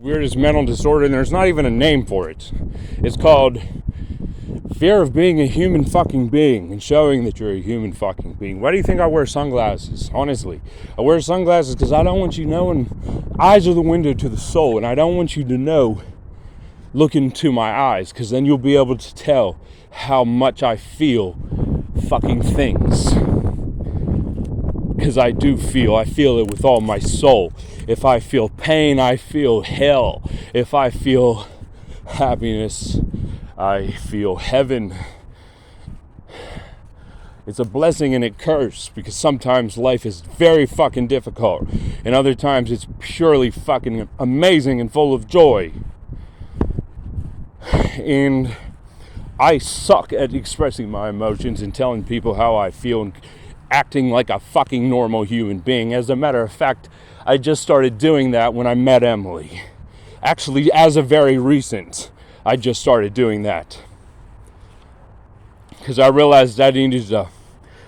weirdest mental disorder, and there's not even a name for it. It's called fear of being a human fucking being and showing that you're a human fucking being. Why do you think I wear sunglasses? Honestly, I wear sunglasses because I don't want you knowing. Eyes are the window to the soul, and I don't want you to know, look into my eyes, because then you'll be able to tell how much I feel fucking things. Because I feel it with all my soul. If I feel pain, I feel hell. If I feel happiness, I feel heaven. It's a blessing and a curse, because sometimes life is very fucking difficult, and other times it's purely fucking amazing and full of joy. And I suck at expressing my emotions and telling people how I feel and acting like a fucking normal human being. As a matter of fact, I just started doing that when I met Emily. Actually, as of very recent, I just started doing that. Because I realized I needed to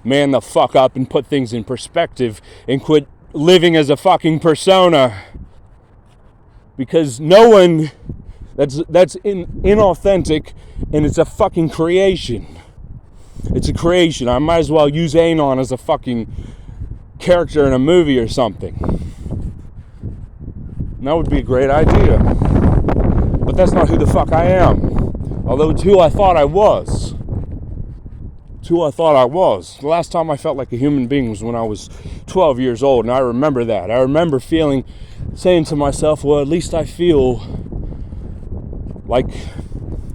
man the fuck up and put things in perspective and quit living as a fucking persona. Because no one that's inauthentic, and it's a fucking creation. It's a creation. I might as well use Anon as a fucking character in a movie or something. And that would be a great idea. But that's not who the fuck I am. Although it's who I thought I was. It's who I thought I was. The last time I felt like a human being was when I was 12 years old, and I remember that. I remember saying to myself, well, at least I feel like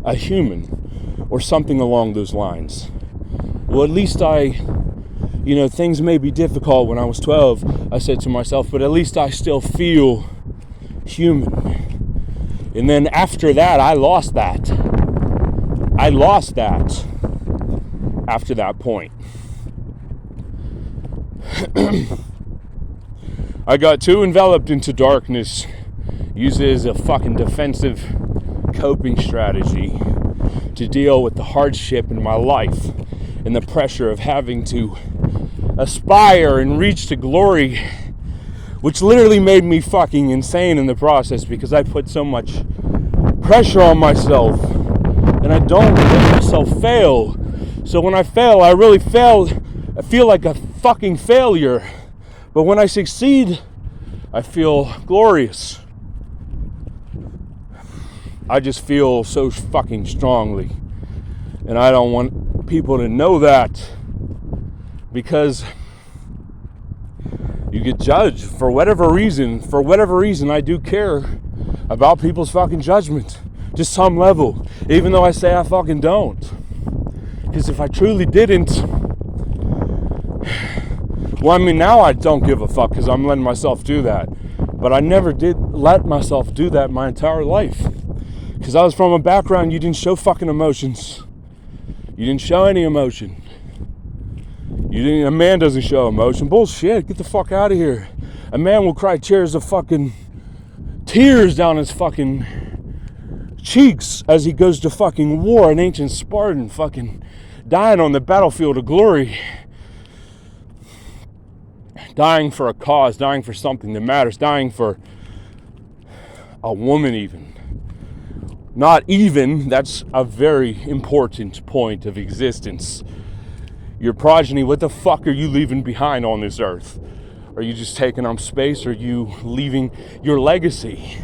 a human, or something along those lines. Well, at least things may be difficult when I was 12, I said to myself, but at least I still feel human. And then after that, I lost that. After that point. I got too enveloped into darkness, used it as a fucking defensive coping strategy to deal with the hardship in my life and the pressure of having to aspire and reach to glory, which literally made me fucking insane in the process, because I put so much pressure on myself, and I don't let myself fail. So when I fail, I really fail. I feel like a fucking failure. But when I succeed, I feel glorious. I just feel so fucking strongly. And I don't want people to know that, because you get judged for whatever reason. For whatever reason, I do care about people's fucking judgment to some level, even though I say I fucking don't. Because if I truly didn't, well, I mean, now I don't give a fuck because I'm letting myself do that. But I never did let myself do that my entire life. Because I was from a background, you didn't show fucking emotions. You didn't show any emotion. A man doesn't show emotion. Bullshit, get the fuck out of here. A man will cry tears down his fucking cheeks as he goes to fucking war, an ancient Spartan fucking dying on the battlefield of glory. Dying for a cause, dying for something that matters, dying for a woman even. Not even, that's a very important point of existence. Your progeny, what the fuck are you leaving behind on this earth? Are you just taking up space? Or are you leaving your legacy?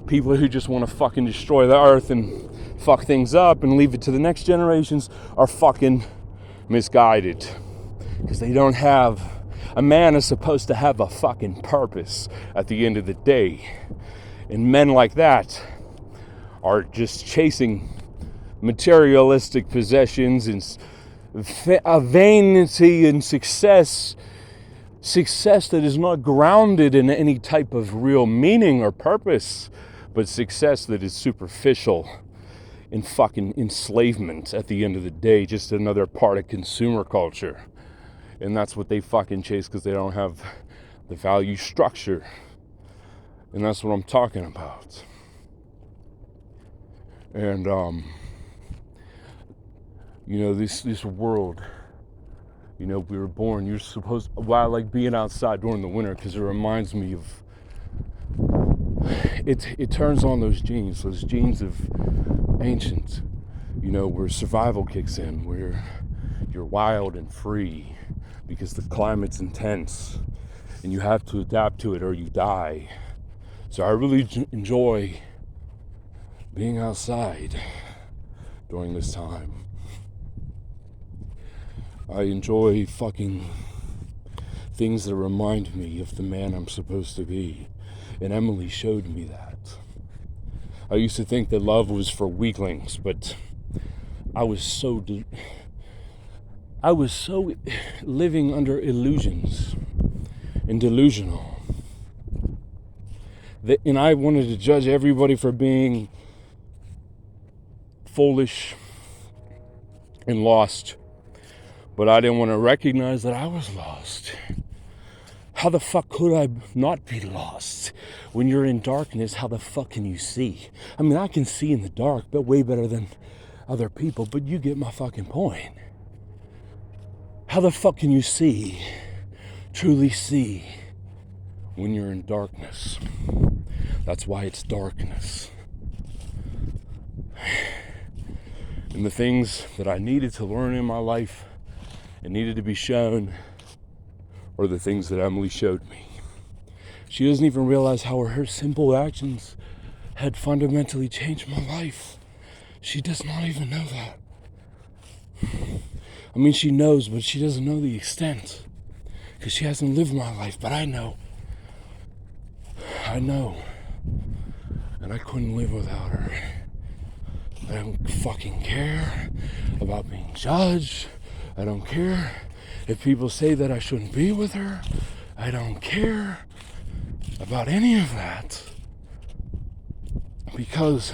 People who just want to fucking destroy the earth and fuck things up and leave it to the next generations are fucking misguided. Because they don't have... A man is supposed to have a fucking purpose at the end of the day. And men like that are just chasing materialistic possessions and vanity and success that is not grounded in any type of real meaning or purpose, but success that is superficial and fucking enslavement at the end of the day, just another part of consumer culture. And that's what they fucking chase because they don't have the value structure. And that's what I'm talking about. And, this world, we were born, you're supposed, I like being outside during the winter because it reminds me of it turns on those genes of ancient, where survival kicks in, where you're wild and free because the climate's intense and you have to adapt to it or you die. So I really enjoy being outside during this time. I enjoy fucking things that remind me of the man I'm supposed to be. And Emily showed me that. I used to think that love was for weaklings, but I was so living under illusions and delusional. And I wanted to judge everybody for being foolish and lost. But I didn't want to recognize that I was lost. How the fuck could I not be lost? When you're in darkness, how the fuck can you see? I mean, I can see in the dark, but way better than other people, but you get my fucking point. How the fuck can you see, truly see, when you're in darkness? That's why it's darkness. And the things that I needed to learn in my life and needed to be shown are the things that Emily showed me. She doesn't even realize how her simple actions had fundamentally changed my life. She does not even know that. I mean, she knows, but she doesn't know the extent because she hasn't lived my life, but I know. And I couldn't live without her. I don't fucking care about being judged. I don't care if people say that I shouldn't be with her. I don't care about any of that. Because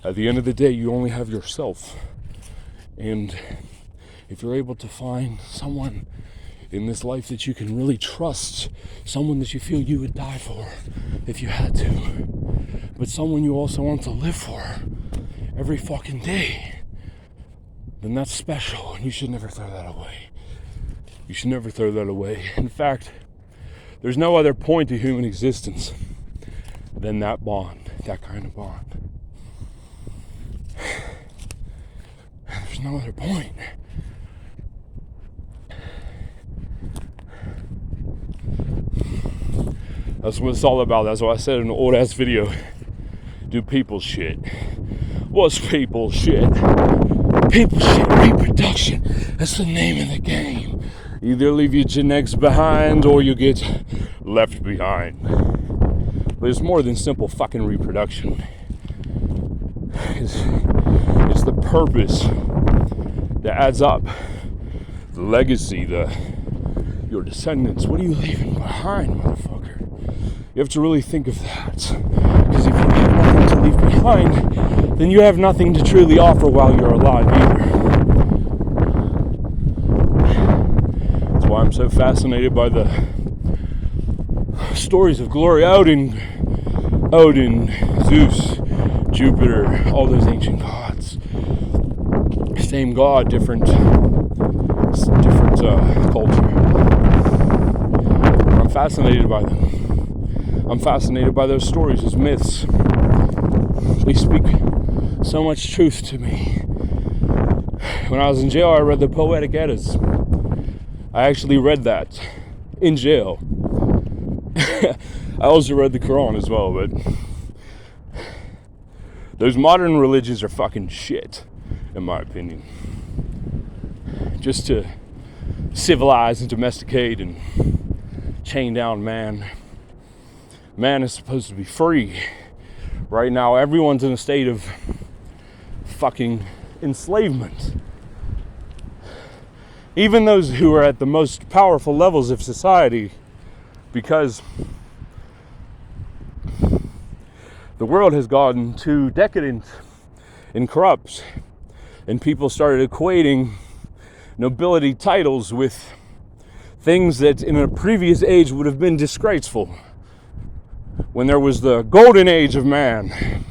at the end of the day, you only have yourself. And if you're able to find someone in this life that you can really trust, someone that you feel you would die for if you had to, but someone you also want to live for every fucking day, then that's special, and you should never throw that away. You should never throw that away. In fact, there's no other point to human existence than that bond, that kind of bond. There's no other point. That's what it's all about. That's what I said in an old ass video. Do people shit. What's people shit? People shit reproduction. That's the name of the game. Either leave your genetics behind or you get left behind. But it's more than simple fucking reproduction. It's the purpose that adds up. The legacy, your descendants. What are you leaving behind, motherfucker? You have to really think of that. Because if you have nothing to leave behind, then you have nothing to truly offer while you're alive either. That's why I'm so fascinated by the stories of glory. Odin, Zeus, Jupiter, all those ancient gods. Same god, different culture. I'm fascinated by them. I'm fascinated by those stories, those myths. They speak so much truth to me. When I was in jail, I read the Poetic Eddas. I actually read that in jail. I also read the Quran as well, but those modern religions are fucking shit, in my opinion. Just to civilize and domesticate and chain down man. Man is supposed to be free. Right now, everyone's in a state of fucking enslavement. Even those who are at the most powerful levels of society, because the world has gotten too decadent and corrupt, and people started equating nobility titles with things that in a previous age would have been disgraceful. When there was the golden age of man,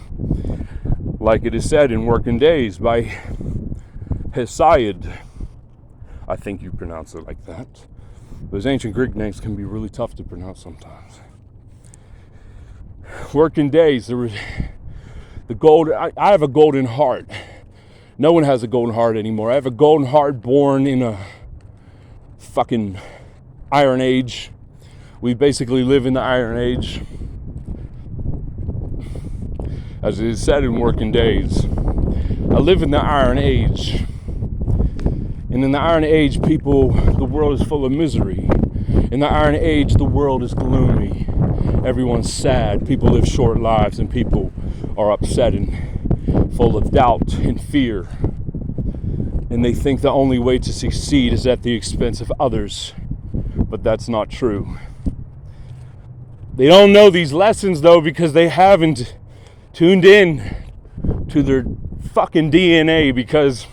like it is said in Working Days by Hesiod, I think you pronounce it like that. Those ancient Greek names can be really tough to pronounce sometimes. Working days, there was the gold. I have a golden heart. No one has a golden heart anymore. I have a golden heart born in a fucking Iron Age. We basically live in the Iron Age. As it is said in Working Days, I live in the Iron Age. And in the Iron Age, the world is full of misery. In the Iron Age, the world is gloomy. Everyone's sad. People live short lives, and people are upset and full of doubt and fear. And they think the only way to succeed is at the expense of others. But that's not true. They don't know these lessons, though, because they haven't tuned in to their fucking DNA, because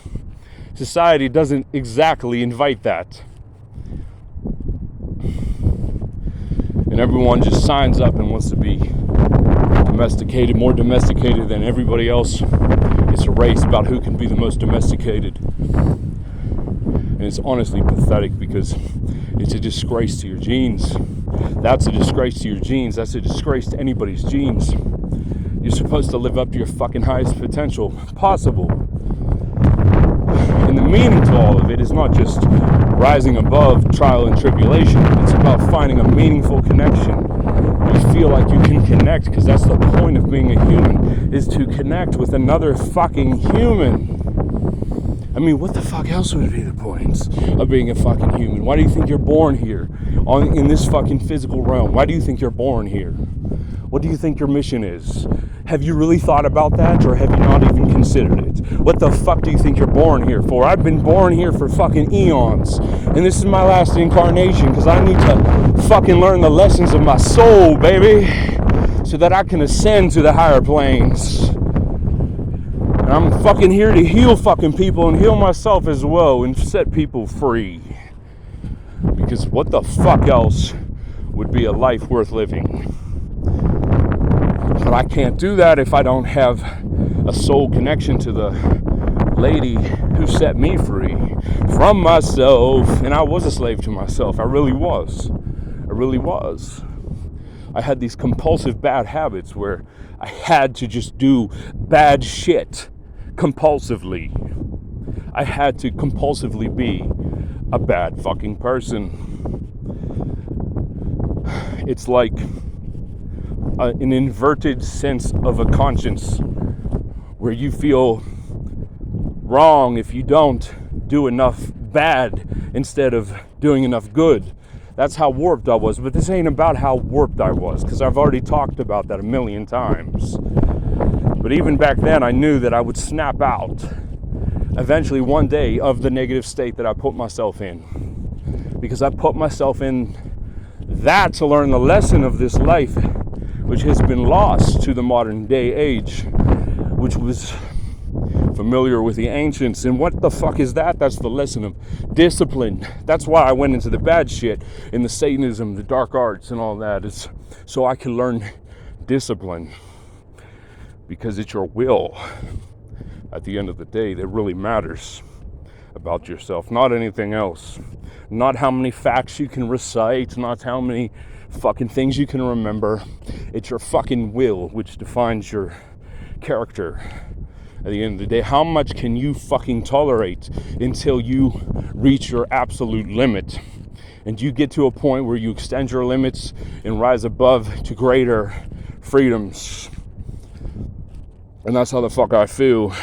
society doesn't exactly invite that. And everyone just signs up and wants to be domesticated, more domesticated than everybody else. It's a race about who can be the most domesticated. And it's honestly pathetic, because it's a disgrace to your genes. That's a disgrace to your genes. That's a disgrace to anybody's genes. You're supposed to live up to your fucking highest potential possible. And the meaning to all of it is not just rising above trial and tribulation. It's about finding a meaningful connection. You feel like you can connect, because that's the point of being a human, is to connect with another fucking human. I mean, what the fuck else would be the point of being a fucking human? Why do you think you're born here in this fucking physical realm? Why do you think you're born here? What do you think your mission is? Have you really thought about that, or have you not even considered it? What the fuck do you think you're born here for? I've been born here for fucking eons, and this is my last incarnation, because I need to fucking learn the lessons of my soul, baby, so that I can ascend to the higher planes. And I'm fucking here to heal fucking people and heal myself as well and set people free. Because what the fuck else would be a life worth living? But I can't do that if I don't have a soul connection to the lady who set me free from myself. And I was a slave to myself. I really was. I had these compulsive bad habits where I had to just do bad shit compulsively. I had to compulsively be a bad fucking person. It's like an inverted sense of a conscience, where you feel wrong if you don't do enough bad instead of doing enough good. That's how warped I was. But this ain't about how warped I was, because I've already talked about that a million times. But even back then, I knew that I would snap out eventually one day of the negative state that I put myself in. Because I put myself in that to learn the lesson of this life, which has been lost to the modern day age, which was familiar with the ancients. And what the fuck is that? That's the lesson of discipline. That's why I went into the bad shit, in the Satanism, the dark arts and all that, is so I can learn discipline. Because it's your will, at the end of the day, that really matters about yourself, not anything else. Not how many facts you can recite, not how many fucking things you can remember. It's your fucking will which defines your character. At the end of the day, how much can you fucking tolerate until you reach your absolute limit? And you get to a point where you extend your limits and rise above to greater freedoms. And that's how the fuck I feel.